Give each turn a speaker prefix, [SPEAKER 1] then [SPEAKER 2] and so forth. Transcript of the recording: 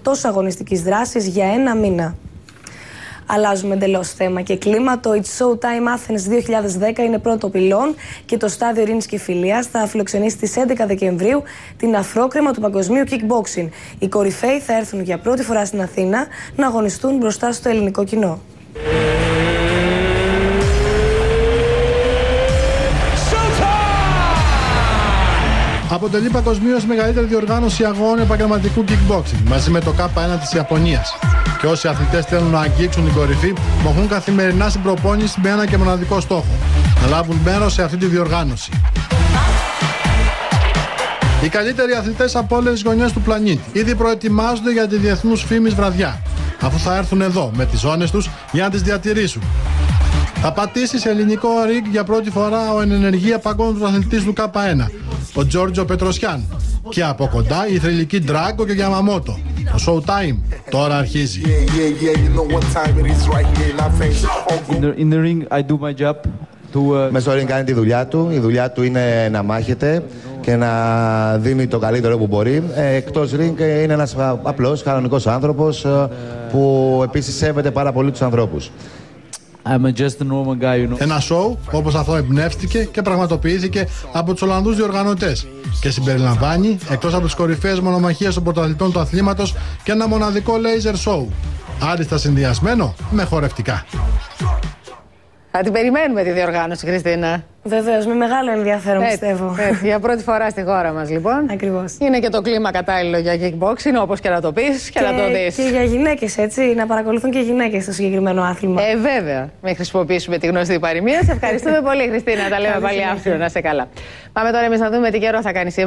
[SPEAKER 1] εκτός αγωνιστικής δράσης για 1 μήνα. Αλλάζουμε εντελώς θέμα και κλίμα. Το It's Showtime Athens 2010 είναι πρώτο πυλόν και το στάδιο Ειρήνης και Φιλίας θα φιλοξενήσει στις 11 Δεκεμβρίου την αφρόκρεμα του παγκοσμίου kickboxing. Οι κορυφαίοι θα έρθουν για πρώτη φορά στην Αθήνα να αγωνιστούν μπροστά στο ελληνικό κοινό.
[SPEAKER 2] Αποτελεί παγκοσμίως μεγαλύτερη διοργάνωση αγώνων επαγγελματικού kickboxing μαζί με το K1 της Ιαπωνίας. Και όσοι αθλητές θέλουν να αγγίξουν την κορυφή, μοχούν καθημερινά στην προπόνηση με ένα και μοναδικό στόχο: να λάβουν μέρος σε αυτή τη διοργάνωση. Οι καλύτεροι αθλητές από όλες τις γωνιές του πλανήτη ήδη προετοιμάζονται για τη διεθνούς φήμης βραδιά, αφού θα έρθουν εδώ με τις ζώνες τους για να τις διατηρήσουν. Θα πατήσει σε ελληνικό ριγκ για πρώτη φορά ο εν ενεργεία παγκόσμιος αθλητής του K1, ο Τζόρτζο Πετροσιάν. Και από κοντά η θρυλική Ντράγκο και Γιαμαμότο. Το Showtime τώρα αρχίζει.
[SPEAKER 3] In the ring, I do my job.
[SPEAKER 4] Μες στο ring κάνει τη δουλειά του. Η δουλειά του είναι να μάχεται και να δίνει το καλύτερο που μπορεί. Εκτός ring είναι ένας απλός, κανονικός άνθρωπος που επίσης σέβεται πάρα πολύ τους ανθρώπους.
[SPEAKER 3] I'm just a normal guy, you know.
[SPEAKER 2] Ένα σοου όπως αυτό εμπνεύστηκε και πραγματοποιήθηκε από τους Ολλανδούς διοργανωτές και συμπεριλαμβάνει, εκτός από τις κορυφαίες μονομαχίες των πρωταθλητών του αθλήματος, και ένα μοναδικό laser show, άριστα συνδυασμένο με χορευτικά.
[SPEAKER 5] Θα την περιμένουμε τη διοργάνωση, Χριστίνα.
[SPEAKER 1] Βεβαίως, με μεγάλο ενδιαφέρον, πιστεύω.
[SPEAKER 5] Για πρώτη φορά στη χώρα μας, λοιπόν.
[SPEAKER 1] Ακριβώς.
[SPEAKER 5] Είναι και το κλίμα κατάλληλο για kickboxing, όπως και να το πεις και να το δεις.
[SPEAKER 1] Και για γυναίκες, έτσι, να παρακολουθούν και γυναίκες στο συγκεκριμένο άθλημα.
[SPEAKER 5] Βέβαια. Μην χρησιμοποιήσουμε τη γνωστή παροιμία. Σε ευχαριστούμε πολύ, Χριστίνα. Τα λέμε πάλι αύριο. Να είσαι καλά. Πάμε τώρα εμείς να δούμε τι καιρό θα κάνει σήμερα.